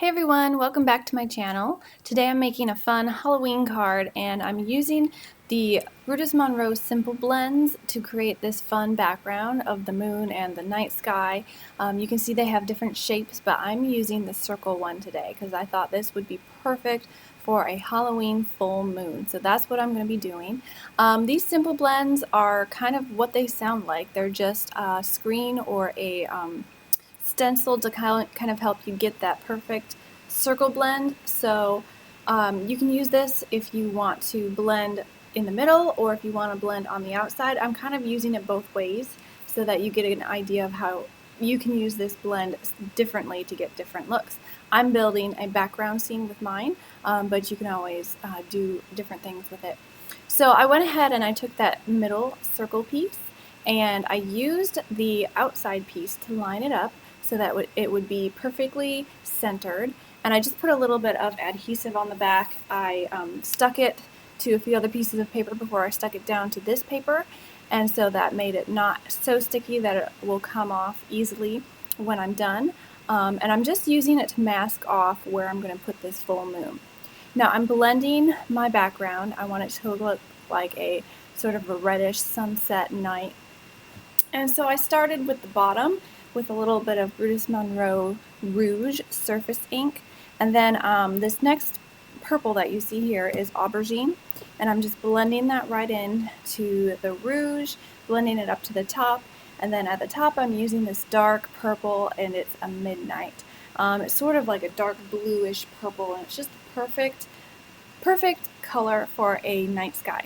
Hey everyone, welcome back to my channel. Today I'm making a fun Halloween card and I'm using the Brutus Monroe Simple Blends to create this fun background of the moon and the night sky. You can see they have different shapes, but I'm using the circle one today because I thought this would be perfect for a Halloween full moon. So that's what I'm going to be doing. These simple blends are kind of what they sound like. They're just a screen or a stencil to kind of help you get that perfect circle blend. So you can use this if you want to blend in the middle or if you want to blend on the outside. I'm kind of using it both ways so that you get an idea of how you can use this blend differently to get different looks. I'm building a background scene with mine, but you can always do different things with it. So I went ahead and I took that middle circle piece and I used the outside piece to line it up so that it would be perfectly centered. And I just put a little bit of adhesive on the back. I stuck it to a few other pieces of paper before I stuck it down to this paper, and so that made it not so sticky that it will come off easily when I'm done. And I'm just using it to mask off where I'm going to put this full moon. Now I'm blending my background. I want it to look like a sort of a reddish sunset night. And so I started with the bottom with a little bit of Brutus Monroe Rouge surface ink. And then this next purple that you see here is aubergine. And I'm just blending that right in to the rouge, blending it up to the top. And then at the top I'm using this dark purple, and it's a midnight. It's sort of like a dark bluish purple, and it's just the perfect color for a night sky.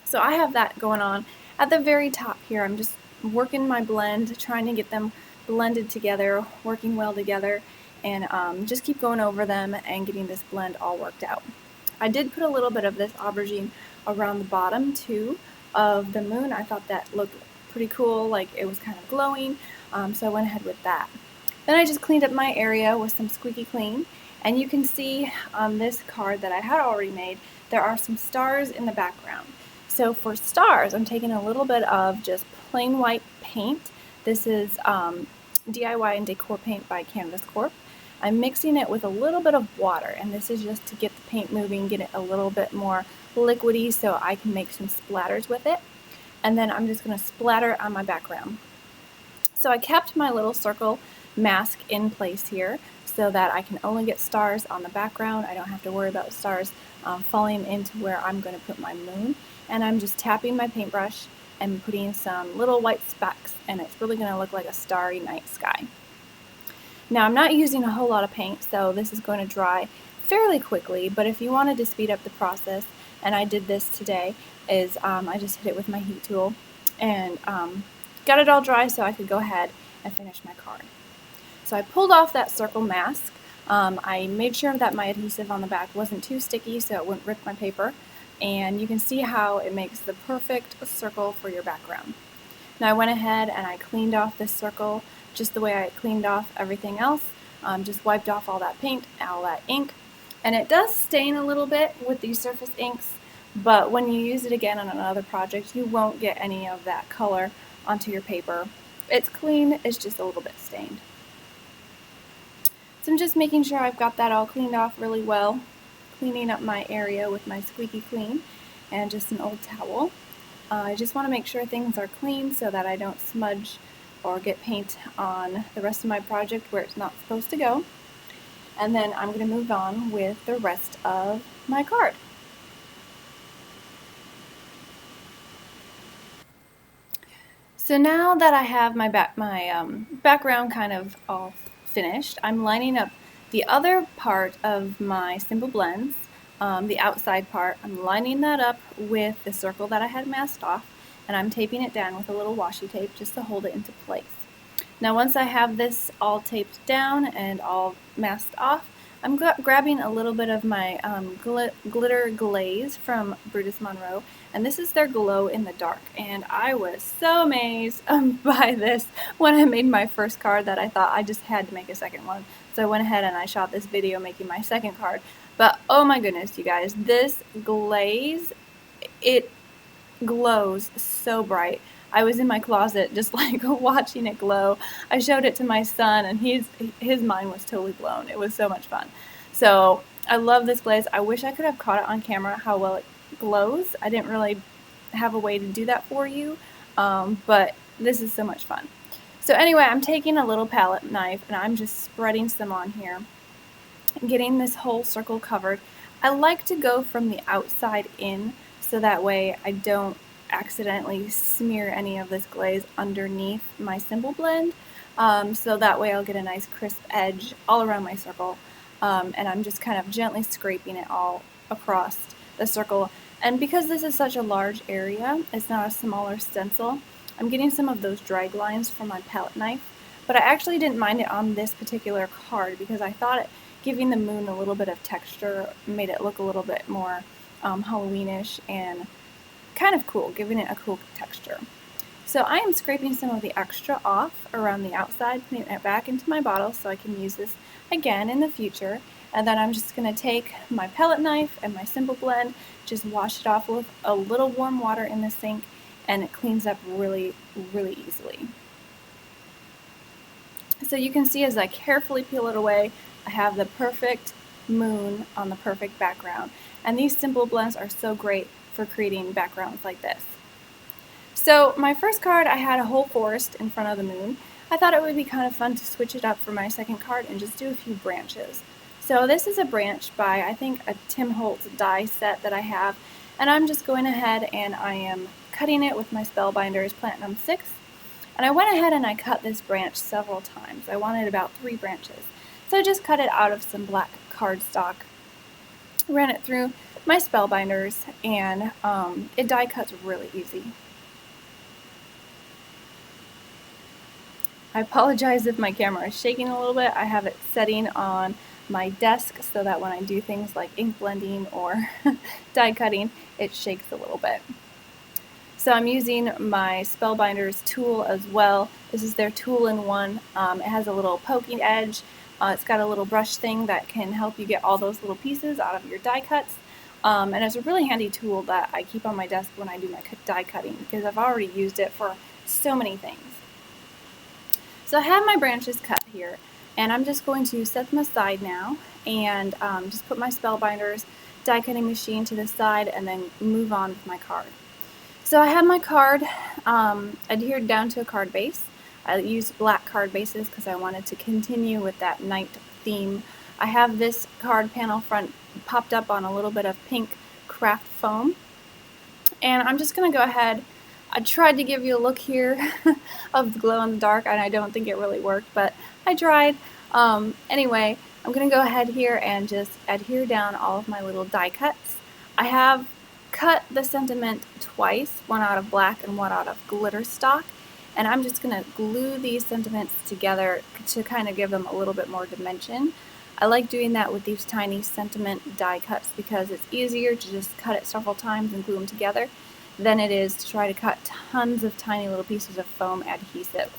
So I have that going on. At the very top here, I'm just working my blend, trying to get them blended together, working well together, and just keep going over them and getting this blend all worked out. I did put a little bit of this aubergine around the bottom too of the moon. I thought that looked pretty cool, like it was kind of glowing, so I went ahead with that. Then I just cleaned up my area with some Squeaky Clean, and you can see on this card that I had already made, there are some stars in the background. So for stars, I'm taking a little bit of just plain white paint. This is DIY and Decor Paint by Canvas Corp. I'm mixing it with a little bit of water, and this is just to get the paint moving, get it a little bit more liquidy so I can make some splatters with it. And then I'm just going to splatter on my background. So I kept my little circle mask in place here so that I can only get stars on the background. I don't have to worry about stars falling into where I'm going to put my moon. And I'm just tapping my paintbrush and putting some little white specks, and it's really going to look like a starry night sky. Now I'm not using a whole lot of paint, so this is going to dry fairly quickly, but if you wanted to speed up the process, and I did this today, is I just hit it with my heat tool and got it all dry so I could go ahead and finish my card. So I pulled off that circle mask. I made sure that my adhesive on the back wasn't too sticky so it wouldn't rip my paper. And you can see how it makes the perfect circle for your background. Now I went ahead and I cleaned off this circle just the way I cleaned off everything else. Just wiped off all that paint, all that ink. And it does stain a little bit with these surface inks, but when you use it again on another project, you won't get any of that color onto your paper. It's clean, it's just a little bit stained. So I'm just making sure I've got that all cleaned off really well. Cleaning up my area with my Squeaky Clean and just an old towel. I just want to make sure things are clean so that I don't smudge or get paint on the rest of my project where it's not supposed to go. And then I'm going to move on with the rest of my card. So now that I have my background kind of all finished, I'm lining up the other part of my simple blends, the outside part. I'm lining that up with the circle that I had masked off, and I'm taping it down with a little washi tape just to hold it into place. Now once I have this all taped down and all masked off, I'm grabbing a little bit of my glitter glaze from Brutus Monroe, and this is their glow in the dark, and I was so amazed by this when I made my first card that I thought I just had to make a second one. So I went ahead and I shot this video making my second card. But oh my goodness, you guys, this glaze, it glows so bright. I was in my closet just like watching it glow. I showed it to my son, and his mind was totally blown. It was so much fun. So I love this glaze. I wish I could have caught it on camera how well it glows. I didn't really have a way to do that for you, but this is so much fun. So anyway, I'm taking a little palette knife and I'm just spreading some on here, getting this whole circle covered. I like to go from the outside in, so that way I don't accidentally smear any of this glaze underneath my simple blend. So that way I'll get a nice crisp edge all around my circle. And I'm just kind of gently scraping it all across the circle. And because this is such a large area, it's not a smaller stencil, I'm getting some of those drag lines from my palette knife. But I actually didn't mind it on this particular card because I thought it, giving the moon a little bit of texture made it look a little bit more Halloweenish and kind of cool, giving it a cool texture. So I am scraping some of the extra off around the outside, putting it back into my bottle so I can use this again in the future. And then I'm just going to take my palette knife and my simple blend, just wash it off with a little warm water in the sink, and it cleans up really, really easily. So you can see as I carefully peel it away, I have the perfect moon on the perfect background. And these simple blends are so great for creating backgrounds like this. So my first card, I had a whole forest in front of the moon. I thought it would be kind of fun to switch it up for my second card and just do a few branches. So this is a branch by, I think, a Tim Holtz die set that I have. And I'm just going ahead and I am cutting it with my Spellbinders Platinum 6. And I went ahead and I cut this branch several times. I wanted about 3 branches. So I just cut it out of some black cardstock, ran it through my Spellbinders, and it die cuts really easy. I apologize if my camera is shaking a little bit. I have it setting on my desk so that when I do things like ink blending or die cutting, it shakes a little bit. So I'm using my Spellbinders tool as well. This is their tool-in-one. It has a little poking edge. It's got a little brush thing that can help you get all those little pieces out of your die cuts. And it's a really handy tool that I keep on my desk when I do my die cutting because I've already used it for so many things. So I have my branches cut here, and I'm just going to set them aside now and just put my Spellbinders die cutting machine to the side and then move on with my card. So I have my card adhered down to a card base. I used black card bases because I wanted to continue with that night theme. I have this card panel front popped up on a little bit of pink craft foam. And I'm just going to go ahead. I tried to give you a look here of the glow in the dark, and I don't think it really worked, but I tried. Anyway, I'm going to go ahead here and just adhere down all of my little die cuts. I have cut the sentiment twice, one out of black and one out of glitter stock, and I'm just going to glue these sentiments together to kind of give them a little bit more dimension. I like doing that with these tiny sentiment die cuts because it's easier to just cut it several times and glue them together than it is to try to cut tons of tiny little pieces of foam adhesive.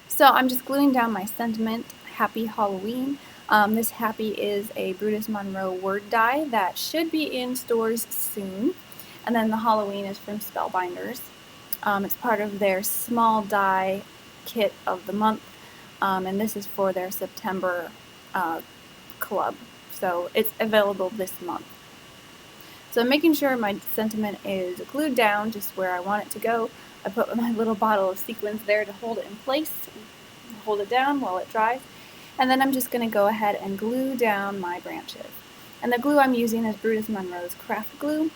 So I'm just gluing down my sentiment, Happy Halloween. This Happy is a Brutus Monroe word die that should be in stores soon. And then the Halloween is from Spellbinders. It's part of their small die kit of the month, and this is for their September club. So it's available this month. So I'm making sure my sentiment is glued down just where I want it to go. I put my little bottle of sequins there to hold it in place, hold it down while it dries. And then I'm just going to go ahead and glue down my branches. And the glue I'm using is Brutus Monroe's craft glue.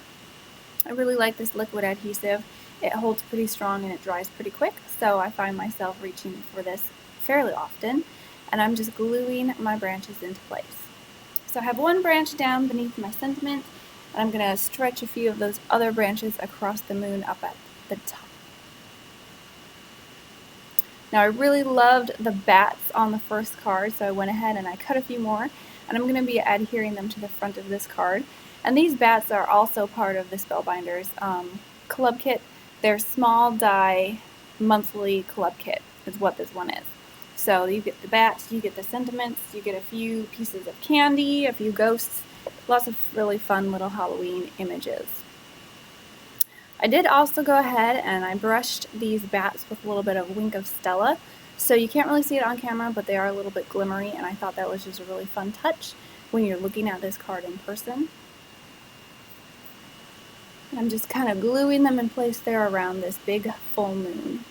I really like this liquid adhesive. It holds pretty strong and it dries pretty quick, so I find myself reaching for this fairly often. And I'm just gluing my branches into place. So I have one branch down beneath my sentiment, and I'm going to stretch a few of those other branches across the moon up at the top. Now I really loved the bats on the first card, so I went ahead and I cut a few more, and I'm going to be adhering them to the front of this card. And these bats are also part of the Spellbinders club kit. Their small die monthly club kit is what this one is. So you get the bats, you get the sentiments, you get a few pieces of candy, a few ghosts, lots of really fun little Halloween images. I did also go ahead and I brushed these bats with a little bit of Wink of Stella. So you can't really see it on camera, but they are a little bit glimmery, and I thought that was just a really fun touch when you're looking at this card in person. I'm just kind of gluing them in place there around this big full moon.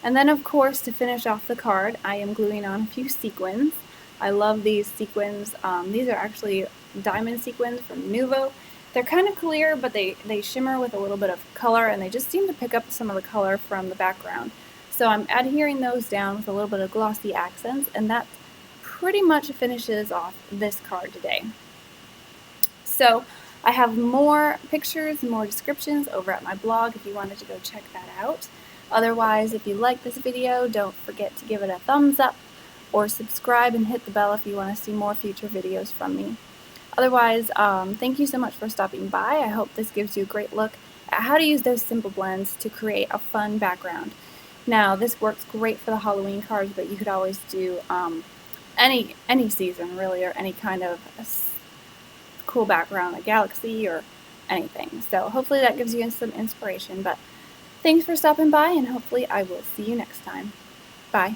And then, of course, to finish off the card, I am gluing on a few sequins. I love these sequins. These are actually diamond sequins from Nuvo. They're kind of clear, but they shimmer with a little bit of color, and they just seem to pick up some of the color from the background. So I'm adhering those down with a little bit of glossy accents, and that pretty much finishes off this card today. So I have more pictures and more descriptions over at my blog if you wanted to go check that out. Otherwise, if you like this video, don't forget to give it a thumbs up or subscribe and hit the bell if you want to see more future videos from me. Otherwise, thank you so much for stopping by. I hope this gives you a great look at how to use those simple blends to create a fun background. Now, this works great for the Halloween cards, but you could always do any season, really, or any kind of cool background, a galaxy or anything. So hopefully that gives you some inspiration. But thanks for stopping by, and hopefully I will see you next time. Bye.